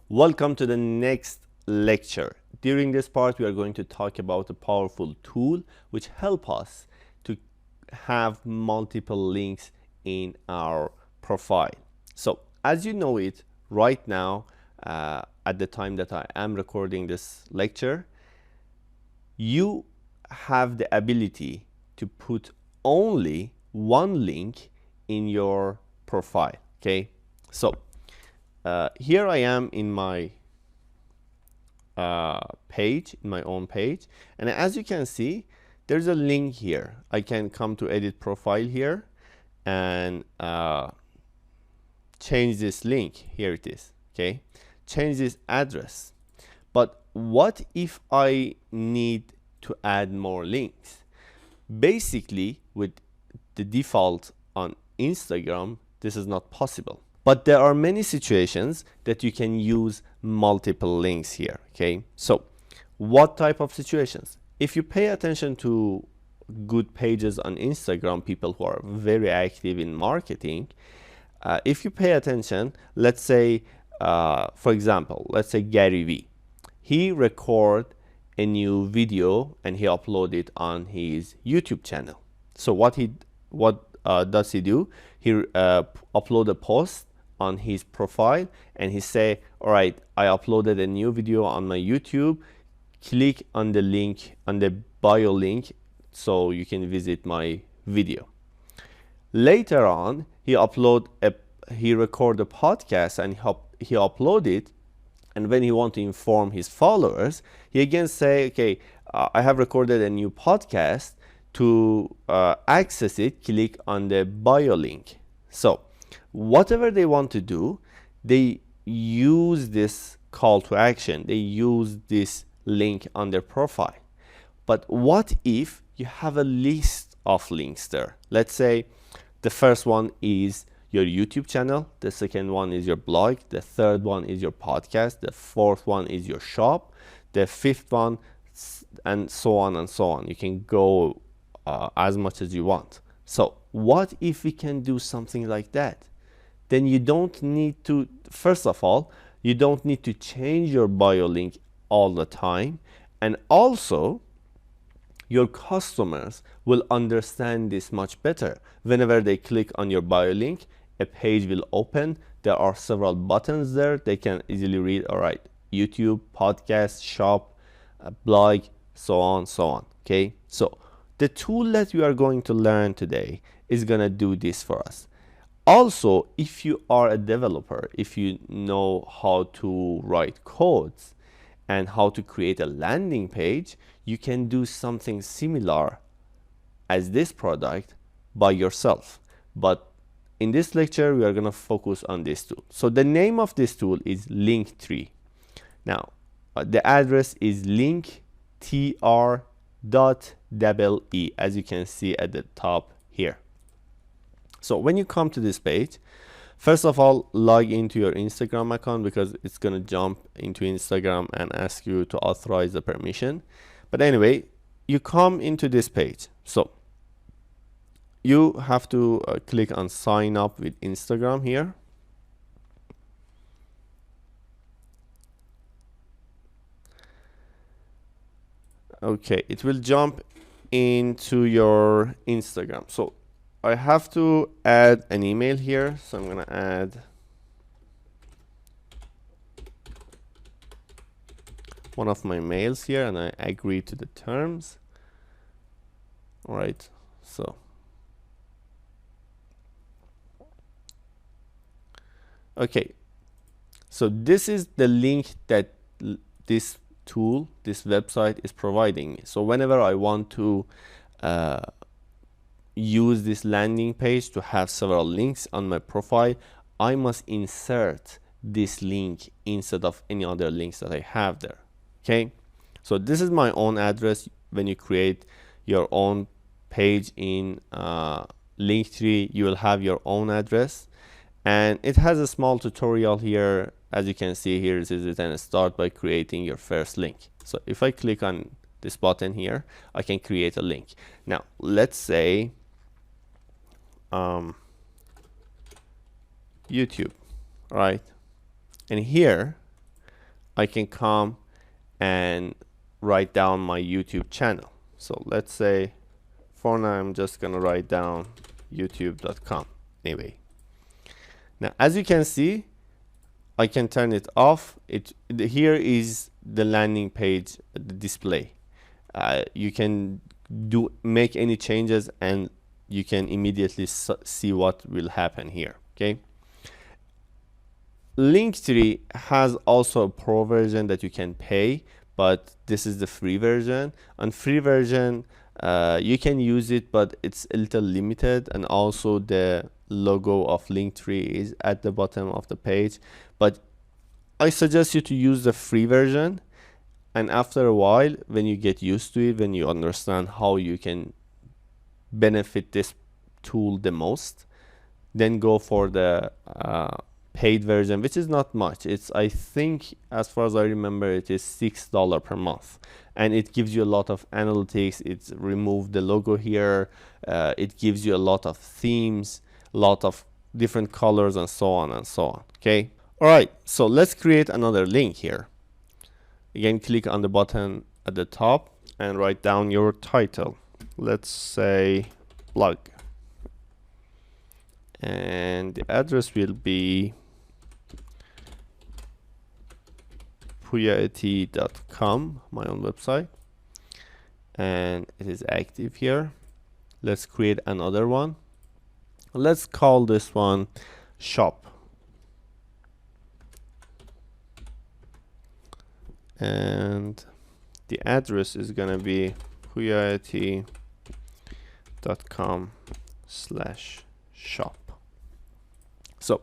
Welcome to the next lecture. During this part, we are going to talk about a powerful tool which help us to have multiple links in our profile. So as you know it right now, at the time that I am recording this lecture, you have the ability to put only one link in your profile. Okay, so here I am in my page, in my own page, and as you can see, there's a link here. I can come to edit profile here and change this link. Here it is. Okay, change this address. But what if I need to add more links? Basically, with the default on Instagram, this is not possible. But there are many situations that you can use multiple links here. Okay, so what type of situations? If you pay attention to good pages on Instagram, people who are very active in marketing, if you pay attention, let's say, for example, let's say Gary Vee. He record a new video and he upload it on his YouTube channel. So what does he do? He upload a post on his profile and he say, all right, I uploaded a new video on my YouTube. Click on the link, on the bio link, so you can visit my video. Later on, he record a podcast and he upload it. And when he want to inform his followers, he again say, okay, I have recorded a new podcast. To access it, click on the bio link. So whatever they want to do, they use this call to action. They use this link on their profile. But what if you have a list of links there? Let's say the first one is your YouTube channel, the second one is your blog, the third one is your podcast, the fourth one is your shop, the fifth one, and so on and so on. You can go as much as you want. So what if we can do something like that? Then you don't need to, first of all, you don't need to change your bio link all the time. And also, your customers will understand this much better. Whenever they click on your bio link, a page will open. There are several buttons there. They can easily read, all right, YouTube, podcast, shop, blog, so on, so on. Okay, so the tool that we are going to learn today is going to do this for us. Also, if you are a developer, if you know how to write codes and how to create a landing page, you can do something similar as this product by yourself. But in this lecture, we are going to focus on this tool. So the name of this tool is Linktree. Now, the address is linktr.ee, as you can see at the top here. So when you come to this page, first of all, log into your Instagram account because it's going to jump into Instagram and ask you to authorize the permission. But anyway, you come into this page. So you have to click on sign up with Instagram here. Okay, it will jump into your Instagram. So I have to add an email here. So I'm going to add one of my mails here and I agree to the terms. All right, so okay, so this is the link that this tool, this website is providing me. So whenever I want to use this landing page to have several links on my profile, I must insert this link instead of any other links that I have there. Okay, so this is my own address. When you create your own page in Linktree, you will have your own address, and it has a small tutorial here. As you can see here, it says then start by creating your first link. So if I click on this button here, I can create a link. Now let's say YouTube, right? And here I can come and write down my YouTube channel. So let's say for now I'm just gonna write down youtube.com. Anyway, now as you can see, I can turn it off. Here is the landing page, the display. You can make any changes and you can immediately see what will happen here. Okay. Linktree has also a pro version that you can pay, but this is the free version. On free version, you can use it, but it's a little limited, and also the logo of Linktree is at the bottom of the page. But I suggest you to use the free version, and after a while, when you get used to it, when you understand how you can benefit this tool the most, then go for the paid version, which is not much. It's, I think, as far as I remember, it is $6 per month, and it gives you a lot of analytics. It's removed the logo here. It gives you a lot of themes, a lot of different colors, and so on and so on. Okay. All right. So let's create another link here. Again, click on the button at the top and write down your title. Let's say blog, and the address will be puyaet.com, my own website, and it is active here. Let's create another one. Let's call this one shop, and the address is gonna be puyaet.com/shop. So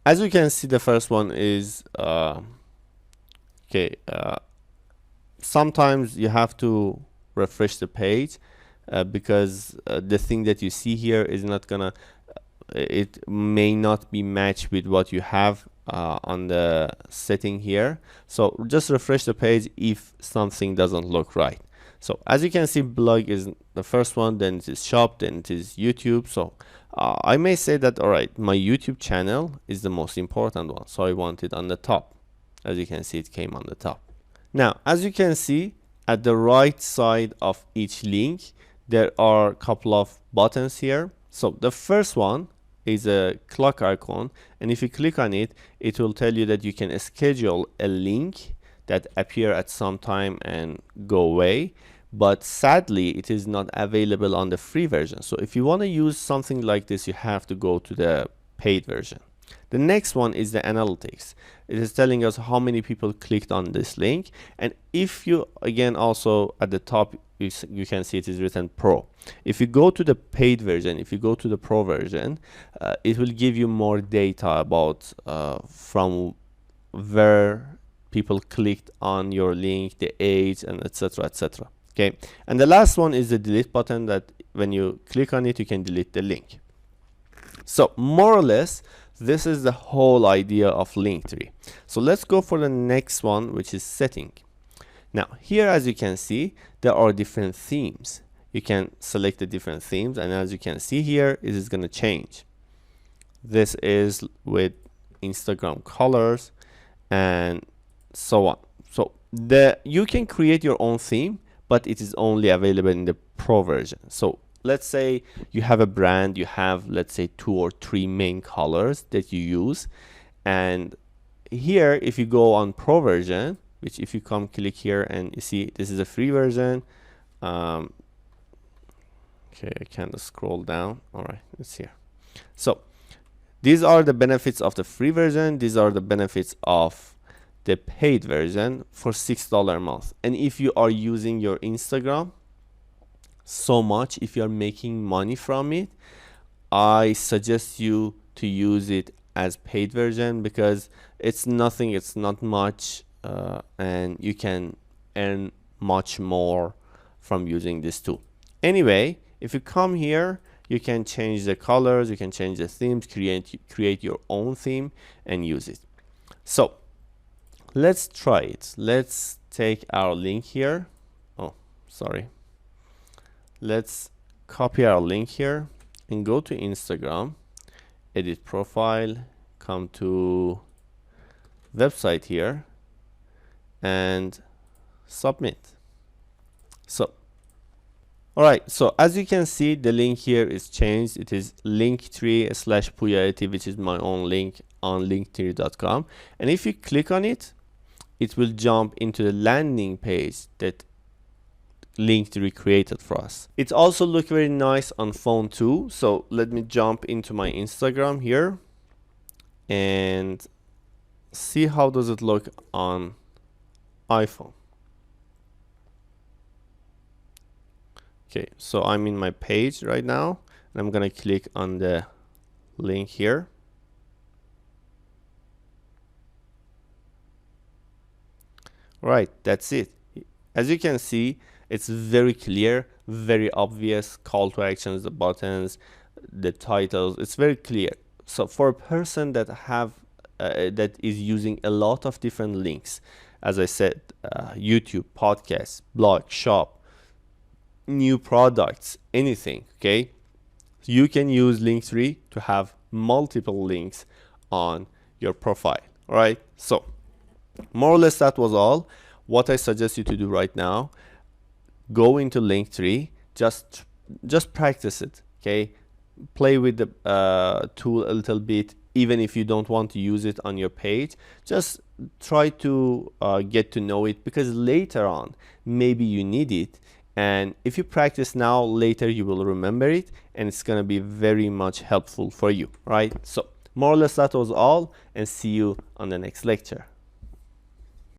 as you can see, the first one is sometimes you have to refresh the page because the thing that you see here is not gonna it may not be matched with what you have on the setting here. So just refresh the page if something doesn't look right. So as you can see, blog is the first one, then it is shop, then it is YouTube. So I may say that, all right, my YouTube channel is the most important one, so I want it on the top. As you can see, it came on the top. Now, as you can see, at the right side of each link, there are a couple of buttons here. So the first one is a clock icon, and if you click on it, it will tell you that you can schedule a link that appear at some time and go away. But sadly, it is not available on the free version. So if you want to use something like this, you have to go to the paid version. The next one is the analytics. It is telling us how many people clicked on this link. And if you, again, also at the top, you can see it is written pro. If you go to the paid version, if you go to the pro version, it will give you more data about from where people clicked on your link, the age, and etc, etc. Okay, and the last one is the delete button, that when you click on it, you can delete the link. So more or less, this is the whole idea of Linktree. So let's go for the next one, which is setting. Now here, as you can see, there are different themes. You can select the different themes, and as you can see here, it is going to change. This is with Instagram colors and so on. So you can create your own theme, but it is only available in the pro version. So let's say you have a brand, you have, let's say, 2 or 3 main colors that you use, and here, if you go on pro version, which if you come click here and you see this is a free version, okay, I can't scroll down. All right, it's here. So these are the benefits of the free version. These are the benefits of the paid version for $6 a month. And if you are using your Instagram so much, if you are making money from it, I suggest you to use it as paid version, because it's nothing, it's not much, and you can earn much more from using this tool. Anyway, if you come here, you can change the colors, you can change the themes, create your own theme and use it. So let's try it. Let's take our link here. Oh, sorry. Let's copy our link here and go to Instagram, edit profile, come to website here, and submit. So all right, so as you can see, the link here is changed. It is linktree/Puyality, which is my own link on linktree.com. And if you click on it, it will jump into the landing page that Linktree created for us. It also looks very nice on phone too. So let me jump into my Instagram here and see how does it look on iPhone. Okay, so I'm in my page right now, and I'm gonna click on the link here. Right, that's it. As you can see, it's very clear, very obvious. Call to actions, the buttons, the titles, it's very clear. So for a person that that is using a lot of different links, as I said, YouTube, podcasts, blog, shop, new products, anything, okay, you can use Linktree to have multiple links on your profile. All right, so more or less that was all. What I suggest you to do right now, go into Linktree, just practice it, okay, play with the tool a little bit. Even if you don't want to use it on your page, just try to get to know it, because later on maybe you need it. And if you practice now, later you will remember it, and it's going to be very much helpful for you, right? So more or less that was all, and see you on the next lecture.